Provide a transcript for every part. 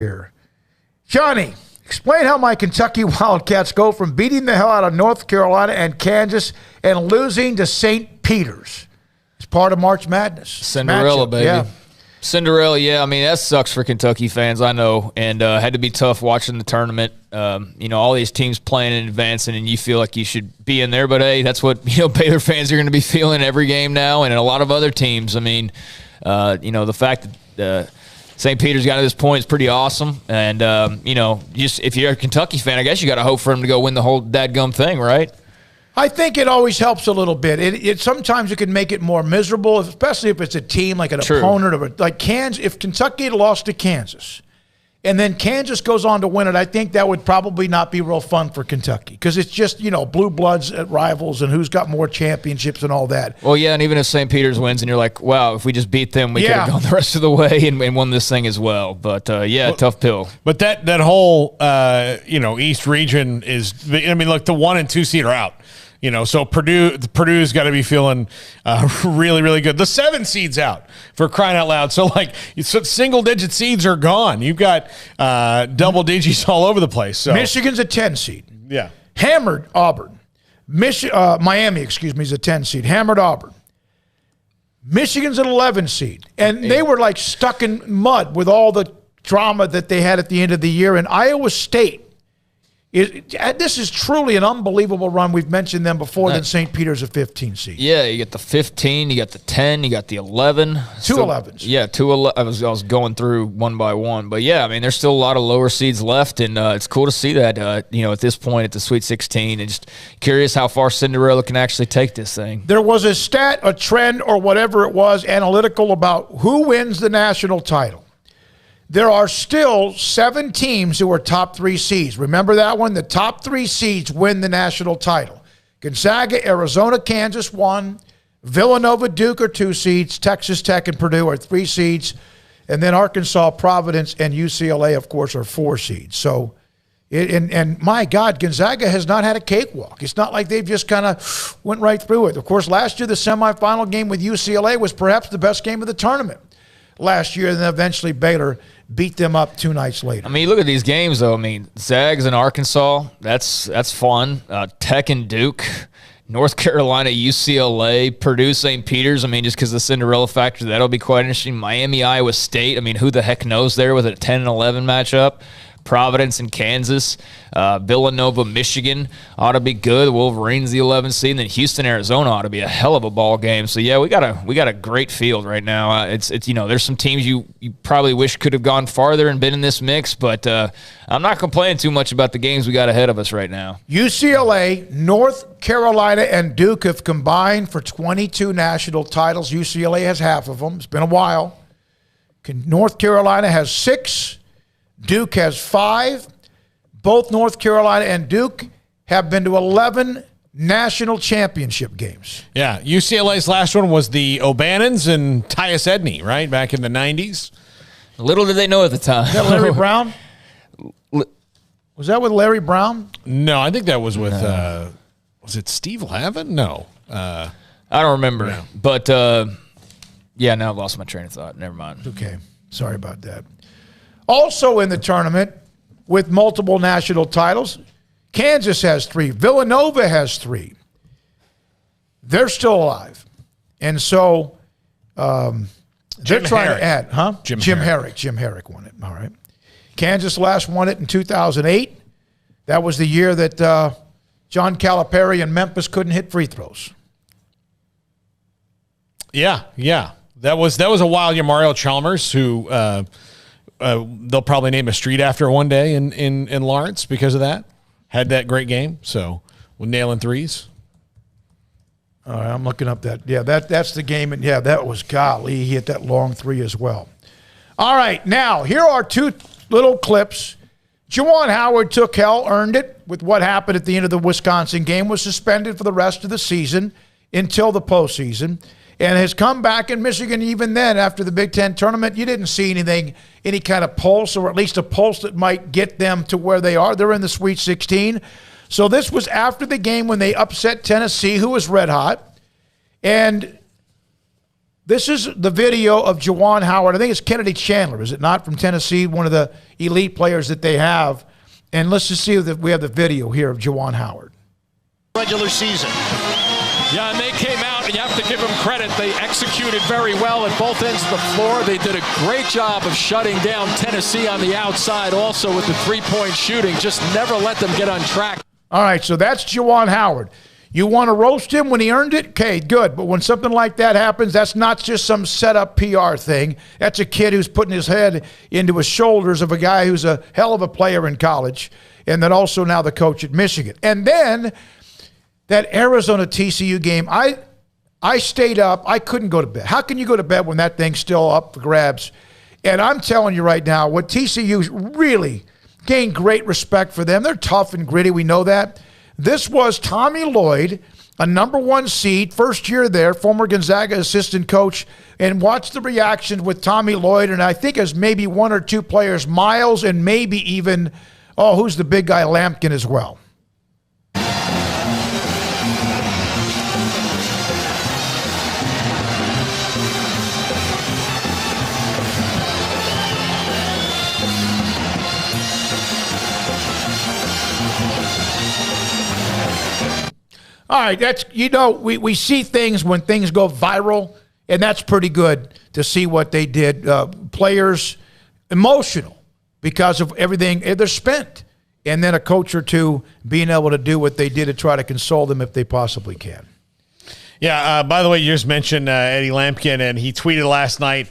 here. Johnny, explain how my Kentucky Wildcats go from beating the hell out of North Carolina and Kansas and losing to St. Peter's. It's part of March Madness. Cinderella, baby. Yeah. Cinderella, yeah. I mean, that sucks for Kentucky fans, I know, and had to be tough watching the tournament. All these teams playing and advancing, and you feel like you should be in there. But, hey, that's what, Baylor fans are going to be feeling every game now, and a lot of other teams. I mean, the fact that St. Peter's got to this point is pretty awesome. And, just if you're a Kentucky fan, I guess you got to hope for them to go win the whole dadgum thing, right? I think it always helps a little bit. It sometimes it can make it more miserable, especially if it's a team like an opponent or like Kansas. If Kentucky had lost to Kansas, and then Kansas goes on to win it, I think that would probably not be real fun for Kentucky because it's just blue bloods at rivals and who's got more championships and all that. Well, yeah, and even if St. Peter's wins, and you're like, wow, if we just beat them, we could have gone the rest of the way and won this thing as well. But tough pill. But that whole East region is. I mean, look, the 1 and 2 seed are out. So Purdue's got to be feeling really, really good. The 7 seed's out, for crying out loud. So, single-digit seeds are gone. You've got double digits all over the place. So Michigan's a 10 seed. Yeah. Hammered Auburn. Miami, is a 10 seed. Hammered Auburn. Michigan's an 11 seed. And they were, stuck in mud with all the drama that they had at the end of the year. And Iowa State. This is truly an unbelievable run. We've mentioned them before. Then St. Peter's a 15 seed. Yeah, you get the 15, you got the 10, you got the 11. Two 11s. Yeah, 2 I was going through one by one. But, yeah, I mean, there's still a lot of lower seeds left, and it's cool to see that, at this point at the Sweet 16. And just curious how far Cinderella can actually take this thing. There was a stat, a trend, or whatever it was, analytical about who wins the national title. There are still 7 teams who are top 3 seeds. Remember that one? The top 3 seeds win the national title. Gonzaga, Arizona, Kansas 1. Villanova, Duke are 2 seeds. Texas Tech and Purdue are 3 seeds. And then Arkansas, Providence, and UCLA, of course, are 4 seeds. So, and my God, Gonzaga has not had a cakewalk. It's not like they've just kind of went right through it. Of course, last year the semifinal game with UCLA was perhaps the best game of the tournament last year, and then eventually Baylor beat them up 2 nights later. I mean, you look at these games, though. I mean, Zags and Arkansas, that's fun. Tech and Duke, North Carolina, UCLA, Purdue, St. Peter's. I mean, just because of the Cinderella factor, that'll be quite interesting. Miami, Iowa State. I mean, who the heck knows there with a 10 and 11 matchup? Providence and Kansas, Villanova, Michigan ought to be good. The Wolverines, the 11th seed, and then Houston, Arizona ought to be a hell of a ball game. So yeah, we got a great field right now. It's there's some teams you probably wish could have gone farther and been in this mix, but I'm not complaining too much about the games we got ahead of us right now. UCLA, North Carolina, and Duke have combined for 22 national titles. UCLA has half of them. It's been a while. North Carolina has 6. Duke has 5. Both North Carolina and Duke have been to 11 national championship games. Yeah, UCLA's last one was the O'Bannons and Tyus Edney, right, back in the 90s. Little did they know at the time. Is that Larry Brown? Was that with Larry Brown? No, I think that was with, was it Steve Lavin? No. I don't remember. No. But, now I've lost my train of thought. Never mind. Okay, sorry about that. Also in the tournament with multiple national titles, Kansas has 3. Villanova has 3. They're still alive. And so they're trying to add. Huh? Jim Herrick. Jim Herrick won it. All right. Kansas last won it in 2008. That was the year that John Calipari and Memphis couldn't hit free throws. Yeah. That was a wild year. Mario Chalmers, who they'll probably name a street after one day in Lawrence because of that. Had that great game. So with nailing threes. All right, I'm looking up that. Yeah, that's the game. And yeah, that was golly. He hit that long 3 as well. All right, now here are 2 little clips. Juwan Howard took hell, earned it with what happened at the end of the Wisconsin game, was suspended for the rest of the season until the postseason. And has come back in Michigan even then after the Big Ten tournament. You didn't see any kind of pulse, or at least a pulse that might get them to where they are. They're in the Sweet 16. So this was after the game when they upset Tennessee, who was red hot. And This is the video of Juwan Howard. I think it's Kennedy Chandler, is it not, from Tennessee, one of the elite players that they have. And let's just see that we have the video here of Juwan Howard. Regular season. Yeah, and they came out, and you have to give them credit. They executed very well at both ends of the floor. They did a great job of shutting down Tennessee on the outside, also with the three-point shooting. Just never let them get on track. All right, so that's Juwan Howard. You want to roast him when he earned it? Okay, good. But when something like that happens, that's not just some set-up PR thing. That's a kid who's putting his head into his shoulders of a guy who's a hell of a player in college, and then also now the coach at Michigan. And then that Arizona TCU game, I stayed up. I couldn't go to bed. How can you go to bed when that thing's still up for grabs? And I'm telling you right now, what TCU's really gained great respect for them. They're tough and gritty. We know that. This was Tommy Lloyd, a #1 seed, first year there, former Gonzaga assistant coach, and watch the reactions with Tommy Lloyd, and I think as maybe one or two players, Miles, and maybe even, who's the big guy, Lampkin as well. All right, that's, we see things when things go viral, and that's pretty good to see what they did. Players emotional because of everything they're spent, and then a coach or two being able to do what they did to try to console them if they possibly can. Yeah, by the way, you just mentioned Eddie Lampkin, and he tweeted last night,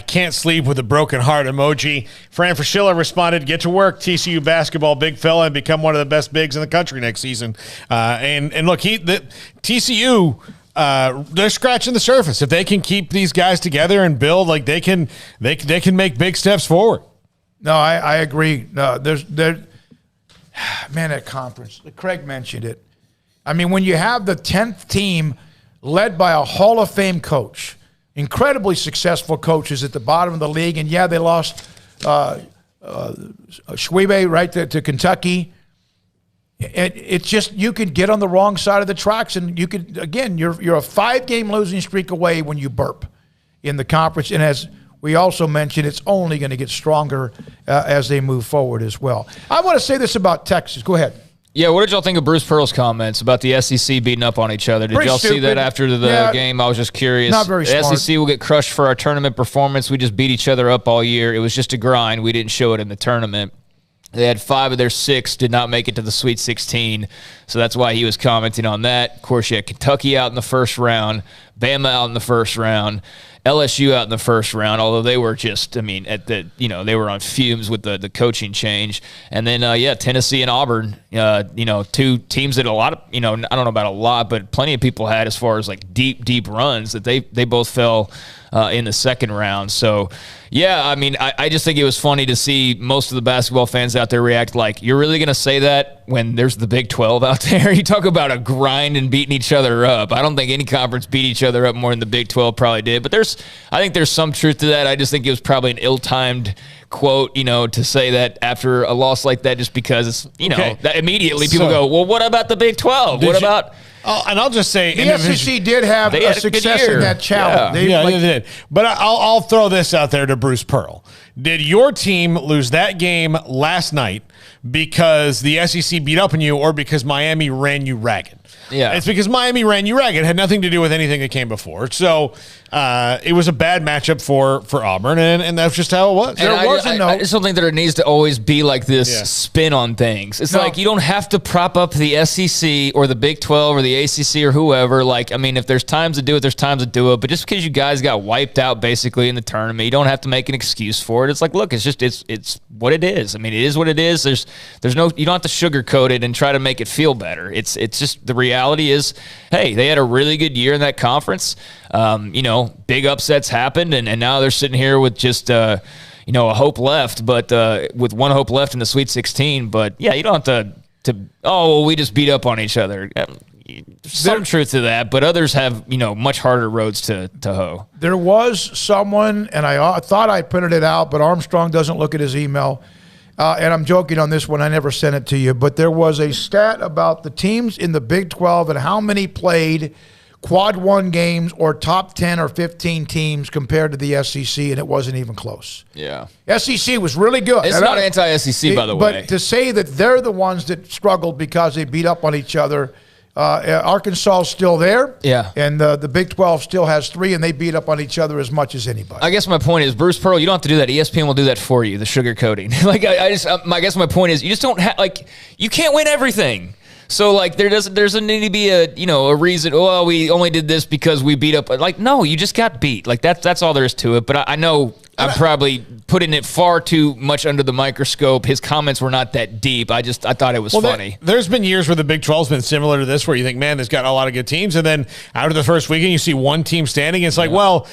can't sleep with a broken heart emoji. Fran Fraschilla responded, get to work, TCU basketball, big fella, and become one of the best bigs in the country next season. And look, TCU, they're scratching the surface. If they can keep these guys together and build, like they can make big steps forward. No, I agree. No, man, that conference, Craig mentioned it. I mean, when you have the 10th team led by a Hall of Fame coach, incredibly successful coaches at the bottom of the league. And, yeah, they lost Schwebe right to Kentucky. It's just you can get on the wrong side of the tracks, and you could, again, you're a 5-game losing streak away when you burp in the conference. And as we also mentioned, it's only going to get stronger as they move forward as well. I want to say this about Texas. Go ahead. Yeah, what did y'all think of Bruce Pearl's comments about the SEC beating up on each other? Did y'all see that after the game? I was just curious. Not very smart. The SEC will get crushed for our tournament performance. We just beat each other up all year. It was just a grind. We didn't show it in the tournament. They had 5 of their 6 did not make it to the Sweet 16, so that's why he was commenting on that. Of course, you had Kentucky out in the first round, Bama out in the first round, LSU out in the first round, although they were just, they were on fumes with the coaching change. And then, Tennessee and Auburn, 2 teams that a lot of, I don't know about a lot, but plenty of people had as far as like deep runs that they both fell in the second round. So, yeah, I just think it was funny to see most of the basketball fans out there react like, you're really going to say that when there's the Big 12 out there? You talk about a grind and beating each other up. I don't think any conference beat each other up more than the Big 12 probably did. But I think there's some truth to that. I just think it was probably an ill-timed quote, to say that after a loss like that, just because it's, that immediately people go, well, what about the Big 12? What about... and I'll just say, the SEC did have a success in that challenge. They did. But I'll throw this out there to Bruce Pearl. Did your team lose that game last night because the SEC beat up on you, or because Miami ran you ragged? Yeah, it's because Miami ran you ragged. It had nothing to do with anything that came before. So it was a bad matchup for Auburn, and that's just how it was. I just don't think that it needs to always be like this spin on things. It's like you don't have to prop up the SEC or the Big 12 or the ACC or whoever. If there's times to do it, there's times to do it. But just because you guys got wiped out basically in the tournament, you don't have to make an excuse for it. It's like, look, it's what it is. It is what it is. There's no, you don't have to sugarcoat it and try to make it feel better. It's just the reality is, hey, they had a really good year in that conference. Big upsets happened, and now they're sitting here with just a hope left, but with one hope left in the Sweet 16. But yeah, you don't have to we just beat up on each other. Some truth to that, but others have much harder roads to hoe. There was someone, and I thought I printed it out, but Armstrong doesn't look at his email. And I'm joking on this one. I never sent it to you. But there was a stat about the teams in the Big 12 and how many played quad one games or top 10 or 15 teams compared to the SEC, and it wasn't even close. Yeah. SEC was really good. It's not anti-SEC, by the way. But to say that they're the ones that struggled because they beat up on each other, Arkansas is still there. Yeah. And the Big 12 still has 3, and they beat up on each other as much as anybody. I guess my point is, Bruce Pearl, you don't have to do that. ESPN will do that for you, the sugar coating. I guess my point is, you just don't have, you can't win everything. So there doesn't need to be a reason. Oh, we only did this because we beat up. No, you just got beat. That's all there is to it. But I know I'm probably putting it far too much under the microscope. His comments were not that deep. I thought it was funny. There's been years where the Big 12's been similar to this, where you think, man, there's got a lot of good teams, and then out of the first weekend, you see one team standing. It's well,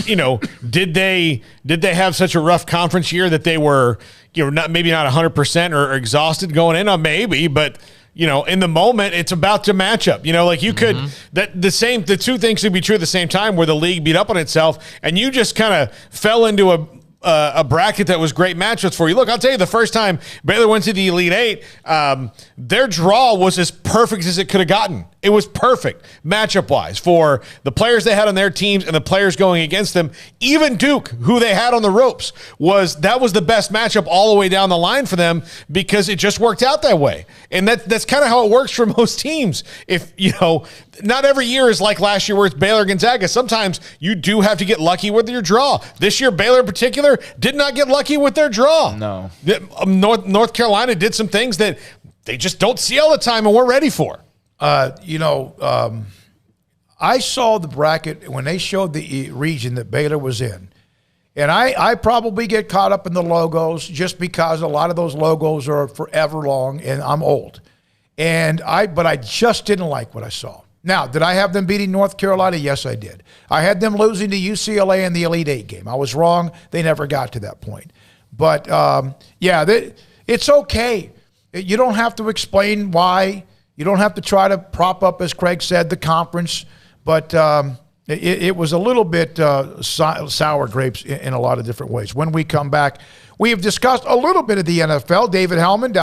did they have such a rough conference year that they were maybe not 100% or exhausted going in? Maybe, but. In the moment, it's about the matchup. You could the two things could be true at the same time, where the league beat up on itself, and you just kind of fell into a bracket that was great matchups for you. Look, I'll tell you, the first time Baylor went to the Elite Eight, their draw was as perfect as it could have gotten. It was perfect matchup-wise for the players they had on their teams and the players going against them. Even Duke, who they had on the ropes, was the best matchup all the way down the line for them, because it just worked out that way. And that's kind of how it works for most teams. If, not every year is like last year where it's Baylor Gonzaga. Sometimes you do have to get lucky with your draw. This year, Baylor in particular did not get lucky with their draw. No. North Carolina did some things that they just don't see all the time and we're ready for. I saw the bracket when they showed the region that Baylor was in. And I probably get caught up in the logos just because a lot of those logos are forever long, and I'm old. But I just didn't like what I saw. Now, did I have them beating North Carolina? Yes, I did. I had them losing to UCLA in the Elite Eight game. I was wrong. They never got to that point. But, it's okay. You don't have to explain why. You don't have to try to prop up, as Craig said, the conference. But it was a little bit sour grapes in a lot of different ways. When we come back, we have discussed a little bit of the NFL. David Hellman